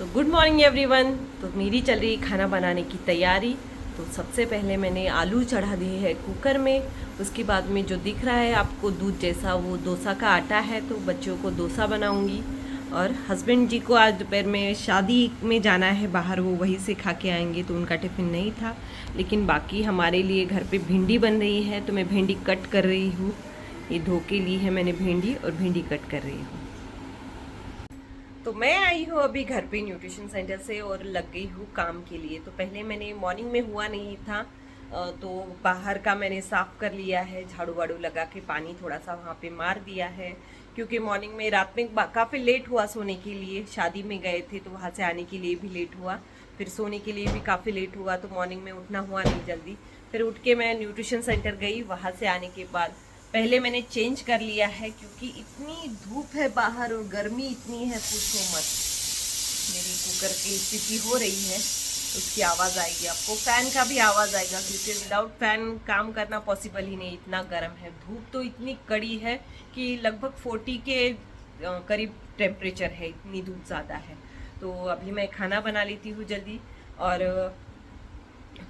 Good morning everyone. तो मेरी चल रही खाना बनाने की तैयारी। तो सबसे पहले मैंने आलू चढ़ा दिए है कुकर में। उसके बाद में जो दिख रहा है आपको दूध जैसा, वो डोसा का आटा है। तो बच्चों को डोसा बनाऊंगी। और हस्बैंड जी को आज दोपहर में शादी में जाना है बाहर, वो वहीं से खा के आएंगे, तो उनका टिफ़िन नहीं था। लेकिन बाकी हमारे लिए घर पे भिंडी बन रही है, तो मैं भिंडी कट कर रही हूँ। ये धो के ली है मैंने भिंडी, और भिंडी कट कर रही हूँ। तो मैं आई हूँ अभी घर पे न्यूट्रिशन सेंटर से और लग गई हूँ काम के लिए। तो पहले मैंने मॉर्निंग में हुआ नहीं था, तो बाहर का मैंने साफ़ कर लिया है, झाड़ू वाड़ू लगा के पानी थोड़ा सा वहाँ पे मार दिया है। क्योंकि मॉर्निंग में रात में काफ़ी लेट हुआ सोने के लिए, शादी में गए थे तो वहाँ से आने के लिए भी लेट हुआ, फिर सोने के लिए भी काफ़ी लेट हुआ, तो मॉर्निंग में उठना हुआ नहीं जल्दी। फिर उठ के मैं न्यूट्रिशन सेंटर गई। वहाँ से आने के बाद पहले मैंने चेंज कर लिया है, क्योंकि इतनी धूप है बाहर और गर्मी इतनी है, पूछो मत। मेरी कुकर की स्थिति हो रही है, उसकी आवाज़ आएगी आपको, फ़ैन का भी आवाज़ आएगा, क्योंकि विदाउट फ़ैन काम करना पॉसिबल ही नहीं, इतना गर्म है। धूप तो इतनी कड़ी है कि लगभग 40 के करीब टेम्परेचर है, इतनी धूप ज़्यादा है। तो अभी मैं खाना बना लेती हूँ जल्दी, और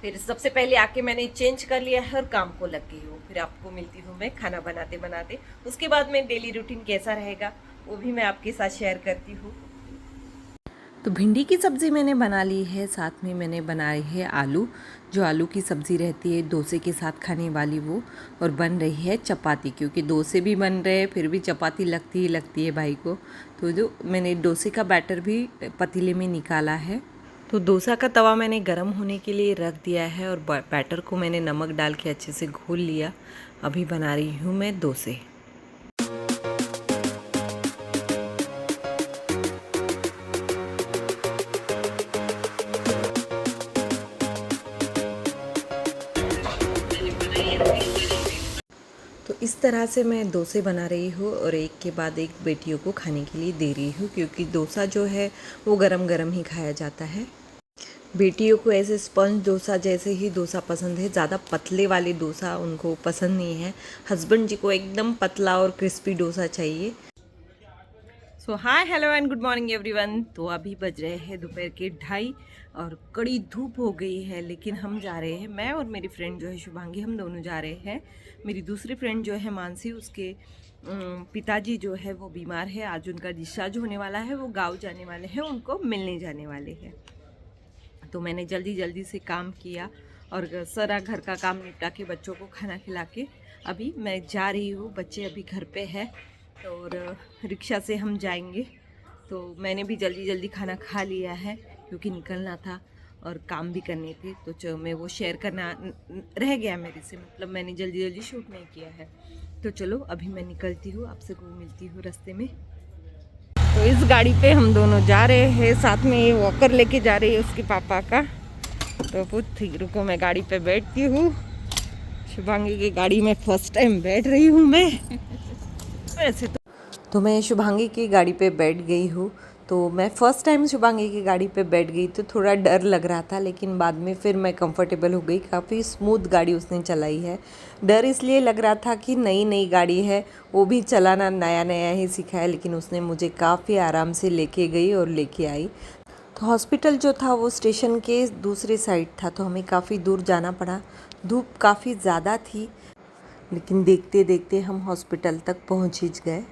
फिर सबसे पहले आके मैंने चेंज कर लिया है और काम को लग गई हूँ। फिर आपको मिलती हूँ मैं खाना बनाते बनाते। उसके बाद में डेली रूटीन कैसा रहेगा वो भी मैं आपके साथ शेयर करती हूँ। तो भिंडी की सब्ज़ी मैंने बना ली है, साथ में मैंने बनाई है आलू, जो आलू की सब्ज़ी रहती है डोसे के साथ खाने वाली वो। और बन रही है चपाती, क्योंकि डोसे भी बन रहे हैं फिर भी चपाती लगती ही लगती है भाई को। तो जो मैंने डोसे का बैटर भी पतीले में निकाला है। तो डोसा का तवा मैंने गरम होने के लिए रख दिया है, और बैटर को मैंने नमक डाल के अच्छे से घोल लिया। अभी बना रही हूँ मैं डोसे। तो इस तरह से मैं डोसे बना रही हूँ, और एक के बाद एक बेटियों को खाने के लिए दे रही हूँ, क्योंकि डोसा जो है वो गरम गरम ही खाया जाता है। बेटियों को ऐसे स्पंज डोसा जैसे ही डोसा पसंद है, ज़्यादा पतले वाले डोसा उनको पसंद नहीं है। हस्बैंड जी को एकदम पतला और क्रिस्पी डोसा चाहिए। So hi hello and good morning everyone. तो अभी बज रहे हैं दोपहर के 2:30 और कड़ी धूप हो गई है, लेकिन हम जा रहे हैं, मैं और मेरी फ्रेंड जो है शुभांगी, हम दोनों जा रहे हैं। मेरी दूसरी फ्रेंड जो है मानसी, उसके पिताजी जो है वो बीमार है, आज उनका डिस्चार्ज होने वाला है, वो गाँव जाने वाले हैं, उनको मिलने जाने वाले हैं। तो मैंने जल्दी जल्दी से काम किया और सारा घर का काम निपटा के बच्चों को खाना खिला के अभी मैं जा रही हूँ। बच्चे अभी घर पे है, और रिक्शा से हम जाएंगे। तो मैंने भी जल्दी जल्दी खाना खा लिया है, क्योंकि निकलना था और काम भी करने थे। तो मैं वो शेयर करना रह गया मेरे से, मतलब मैंने जल्दी जल्दी शूट नहीं किया है। तो चलो अभी मैं निकलती हूँ, आपसे को मिलती हूँ रास्ते में। तो इस गाड़ी पे हम दोनों जा रहे हैं, साथ में ये वॉकर लेके जा रही है उसके पापा का। तो पुत रुको, मैं गाड़ी पे बैठती हूँ। शुभांगी की गाड़ी में फर्स्ट टाइम बैठ रही हूँ मैं। वैसे तो मैं शुभांगी की गाड़ी पे बैठ गई हूँ। तो मैं फ़र्स्ट टाइम शुभांगी की गाड़ी पे बैठ गई, तो थोड़ा डर लग रहा था, लेकिन बाद में फिर मैं कंफर्टेबल हो गई। काफ़ी स्मूथ गाड़ी उसने चलाई है। डर इसलिए लग रहा था कि नई नई गाड़ी है, वो भी चलाना नया नया ही सीखा है, लेकिन उसने मुझे काफ़ी आराम से लेके गई और लेके आई। तो हॉस्पिटल जो था वो स्टेशन के दूसरे साइड था, तो हमें काफ़ी दूर जाना पड़ा। धूप काफ़ी ज़्यादा थी, लेकिन देखते देखते हम हॉस्पिटल तक पहुँच ही गए।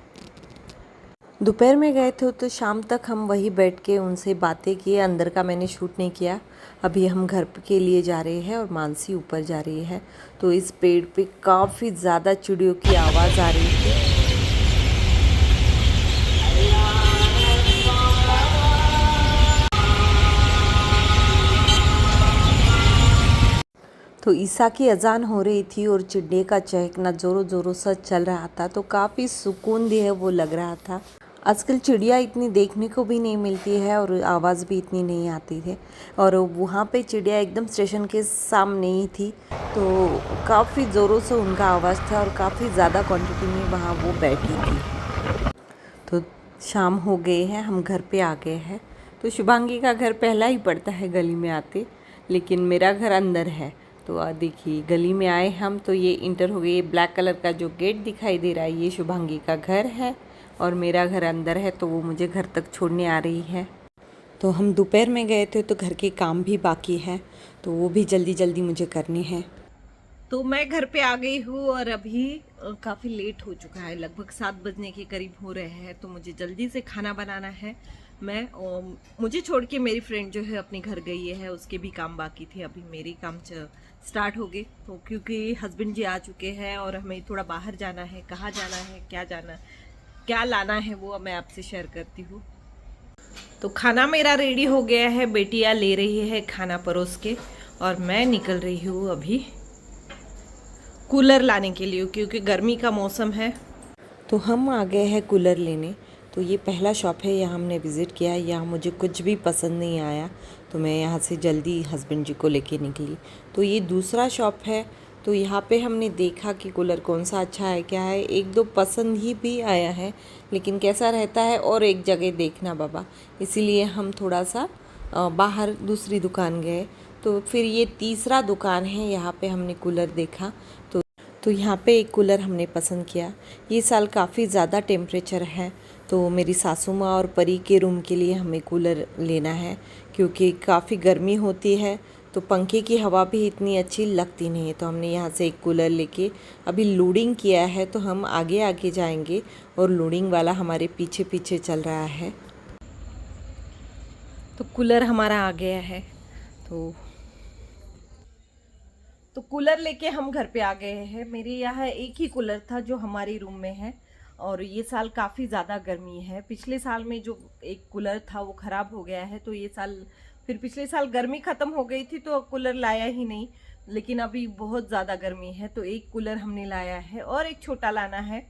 दोपहर में गए थे, तो शाम तक हम वहीं बैठ के उनसे बातें किए। अंदर का मैंने शूट नहीं किया। अभी हम घर के लिए जा रहे हैं, और मानसी ऊपर जा रही है। तो इस पेड़ पे काफ़ी ज़्यादा चिड़ियों की आवाज़ आ रही थी। तो ईसा की अजान हो रही थी, और चिड़िया का चहकना ज़ोरों ज़ोरों से चल रहा था, तो काफ़ी सुकून दिया वो लग रहा था। आजकल चिड़िया इतनी देखने को भी नहीं मिलती है, और आवाज़ भी इतनी नहीं आती है। और वहाँ पे चिड़िया एकदम स्टेशन के सामने ही थी, तो काफ़ी ज़ोरों से उनका आवाज़ था, और काफ़ी ज़्यादा क्वांटिटी में वहाँ वो बैठी थी। तो शाम हो गए हैं, हम घर पे आ गए हैं। तो शुभांगी का घर पहला ही पड़ता है गली में आते, लेकिन मेरा घर अंदर है। तो देखिए गली में आए हम, तो ये इंटर हो गई। ये ब्लैक कलर का जो गेट दिखाई दे रहा है, ये शुभांगी का घर है, और मेरा घर अंदर है, तो वो मुझे घर तक छोड़ने आ रही है। तो हम दोपहर में गए थे तो घर के काम भी बाकी है, तो वो भी जल्दी जल्दी मुझे करने हैं। तो मैं घर पे आ गई हूँ और अभी काफ़ी लेट हो चुका है, लगभग 7 बजने के करीब हो रहे हैं। तो मुझे जल्दी से खाना बनाना है। मुझे छोड़ के मेरी फ्रेंड जो है अपने घर गई है, उसके भी काम बाकी थे, अभी मेरे काम स्टार्ट हो गए। तो क्योंकि हस्बैंड जी आ चुके हैं और हमें थोड़ा बाहर जाना है, कहाँ जाना है, क्या लाना है, वो मैं आपसे शेयर करती हूँ। तो खाना मेरा रेडी हो गया है, बेटियाँ ले रही है खाना परोस के, और मैं निकल रही हूँ अभी कूलर लाने के लिए, क्योंकि गर्मी का मौसम है। तो हम आ गए हैं कूलर लेने। तो ये पहला शॉप है, यहाँ हमने विज़िट किया। यहाँ मुझे कुछ भी पसंद नहीं आया, तो मैं यहाँ से जल्दी हस्बैंड जी को लेके निकली। तो ये दूसरा शॉप है। तो यहाँ पे हमने देखा कि कूलर कौन सा अच्छा है, क्या है। एक दो पसंद ही भी आया है, लेकिन कैसा रहता है और एक जगह देखना बाबा, इसीलिए हम थोड़ा सा बाहर दूसरी दुकान गए। तो फिर ये तीसरा दुकान है, यहाँ पे हमने कूलर देखा। तो यहाँ पे एक कूलर हमने पसंद किया। ये साल काफ़ी ज़्यादा टेम्परेचर है, तो मेरी सासू माँ और परी के रूम के लिए हमें कूलर लेना है, क्योंकि काफ़ी गर्मी होती है, तो पंखे की हवा भी इतनी अच्छी लगती नहीं है। तो हमने यहाँ से एक कूलर लेके अभी लोडिंग किया है, तो हम आगे आगे जाएंगे और लोडिंग वाला हमारे पीछे पीछे चल रहा है। तो कूलर हमारा आ गया है। तो कूलर लेके हम घर पे आ गए हैं। मेरे यहाँ एक ही कूलर था जो हमारे रूम में है, और ये साल काफ़ी ज़्यादा गर्मी है। पिछले साल में जो एक कूलर था वो ख़राब हो गया है, तो ये साल फिर पिछले साल गर्मी ख़त्म हो गई थी तो कूलर लाया ही नहीं, लेकिन अभी बहुत ज़्यादा गर्मी है तो एक कूलर हमने लाया है और एक छोटा लाना है।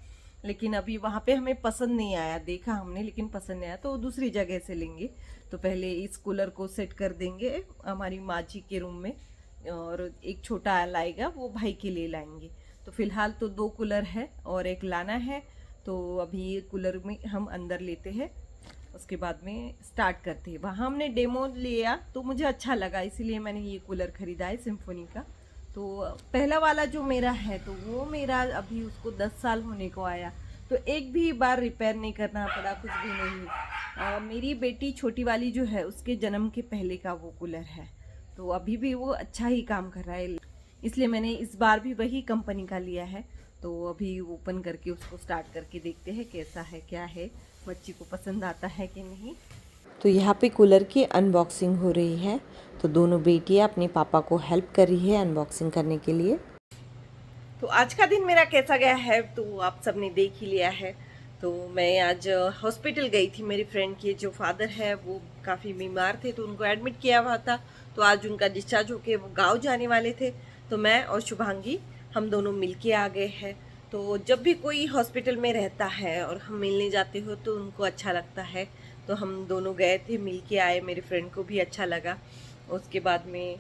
लेकिन अभी वहाँ पे हमें पसंद नहीं आया, देखा हमने लेकिन पसंद नहीं आया, तो दूसरी जगह से लेंगे। तो पहले इस कूलर को सेट कर देंगे हमारी माँ जी के रूम में, और एक छोटा लाएगा वो भाई के लिए लाएंगे। तो फिलहाल तो 2 कूलर है और एक लाना है। तो अभी ये कूलर में हम अंदर लेते हैं, उसके बाद में स्टार्ट करते हैं। वहाँ हमने डेमो लिया तो मुझे अच्छा लगा, इसीलिए मैंने ये कूलर ख़रीदा है सिम्फोनी का। तो पहला वाला जो मेरा है तो वो मेरा अभी उसको 10 साल होने को आया, तो एक भी बार रिपेयर नहीं करना पड़ा, कुछ भी नहीं। मेरी बेटी छोटी वाली जो है उसके जन्म के पहले का वो कूलर है, तो अभी भी वो अच्छा ही काम कर रहा है, इसलिए मैंने इस बार भी वही कंपनी का लिया है। तो अभी ओपन करके उसको स्टार्ट करके देखते हैं कैसा है, क्या है, बच्ची को पसंद आता है कि नहीं। तो यहाँ पे कूलर की अनबॉक्सिंग हो रही है, तो दोनों बेटियाँ अपने पापा को हेल्प कर रही है अनबॉक्सिंग करने के लिए। तो आज का दिन मेरा कैसा गया है तो आप सबने देख ही लिया है। तो मैं आज हॉस्पिटल गई थी, मेरी फ्रेंड के जो फादर है वो काफ़ी बीमार थे, तो उनको एडमिट किया हुआ था। तो आज उनका डिस्चार्ज होके वो गांव जाने वाले थे, तो मैं और शुभांगी हम दोनों मिलके आ गए हैं। तो जब भी कोई हॉस्पिटल में रहता है और हम मिलने जाते हो तो उनको अच्छा लगता है, तो हम दोनों गए थे, मिल के आए, मेरी फ्रेंड को भी अच्छा लगा। उसके बाद में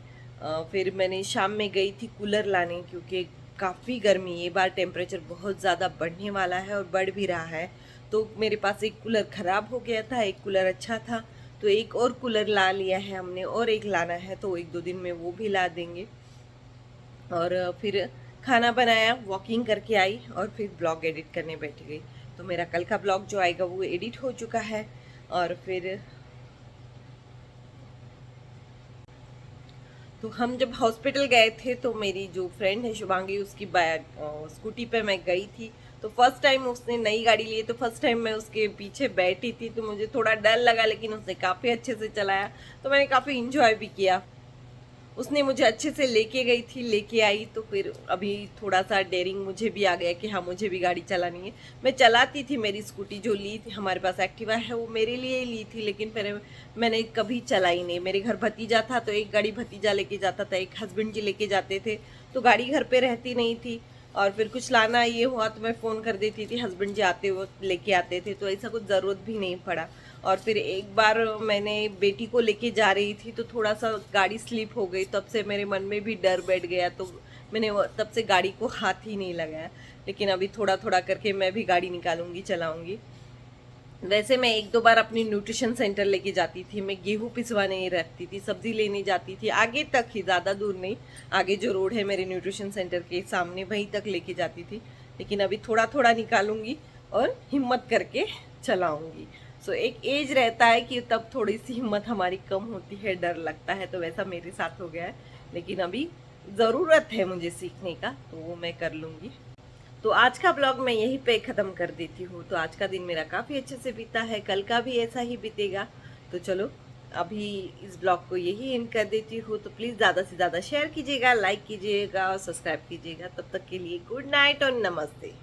फिर मैंने शाम में गई थी कूलर लाने, क्योंकि काफ़ी गर्मी, ये बार टेम्परेचर बहुत ज़्यादा बढ़ने वाला है और बढ़ भी रहा है। तो मेरे पास एक कूलर ख़राब हो गया था, एक कूलर अच्छा था, तो एक और कूलर ला लिया है हमने, और एक लाना है, तो 1-2 दिन में वो भी ला देंगे। और फिर खाना बनाया, वॉकिंग करके आई और फिर ब्लॉग एडिट करने बैठ गई। तो मेरा कल का ब्लॉग जो आएगा वो एडिट हो चुका है। और फिर तो हम जब हॉस्पिटल गए थे तो मेरी जो फ्रेंड है शुभांगी, उसकी स्कूटी पे मैं गई थी। तो फर्स्ट टाइम उसने नई गाड़ी ली है, तो फर्स्ट टाइम मैं उसके पीछे बैठी थी, तो मुझे थोड़ा डर लगा, लेकिन उसने काफ़ी अच्छे से चलाया, तो मैंने काफ़ी इंजॉय भी किया। उसने मुझे अच्छे से लेके गई थी, लेके आई। तो फिर अभी थोड़ा सा डेयरिंग मुझे भी आ गया कि हाँ मुझे भी गाड़ी चलानी है। मैं चलाती थी, मेरी स्कूटी जो ली थी, हमारे पास एक्टिवा है, वो मेरे लिए ही ली थी, लेकिन फिर मैंने कभी चलाई नहीं। मेरे घर भतीजा था तो एक गाड़ी भतीजा लेके जाता था, एक हस्बैंड जी लेके जाते थे, तो गाड़ी घर पे रहती नहीं थी। और फिर कुछ लाना ये हुआ तो मैं फ़ोन कर देती थी, हस्बैंड जी आते वक्त लेके आते थे, तो ऐसा कुछ ज़रूरत भी नहीं पड़ा। और फिर एक बार मैंने बेटी को लेके जा रही थी तो थोड़ा सा गाड़ी स्लिप हो गई, तब से मेरे मन में भी डर बैठ गया, तो मैंने तब से गाड़ी को हाथ ही नहीं लगाया। लेकिन अभी थोड़ा थोड़ा करके मैं भी गाड़ी निकालूंगी, चलाऊंगी। वैसे मैं 1-2 बार अपनी न्यूट्रिशन सेंटर लेके जाती थी, मैं गेहूँ पिसवाने रखती थी, सब्जी लेने जाती थी, आगे तक ही, ज़्यादा दूर नहीं, आगे जो रोड है मेरे न्यूट्रिशन सेंटर के सामने वहीं तक लेके जाती थी। लेकिन अभी थोड़ा थोड़ा निकालूंगी और हिम्मत करके चलाऊंगी। सो एक एज रहता है कि तब थोड़ी सी हिम्मत हमारी कम होती है, डर लगता है, तो वैसा मेरे साथ हो गया है। लेकिन अभी ज़रूरत है मुझे सीखने का, तो वो मैं कर लूँगी। तो आज का ब्लॉग मैं यहीं पे ख़त्म कर देती हूँ। तो आज का दिन मेरा काफ़ी अच्छे से बीता है, कल का भी ऐसा ही बीतेगा। तो चलो अभी इस ब्लॉग को यही एंड कर देती हूँ। तो प्लीज़ ज़्यादा से ज़्यादा शेयर कीजिएगा, लाइक कीजिएगा और सब्सक्राइब कीजिएगा। तब तक के लिए गुड नाइट और नमस्ते।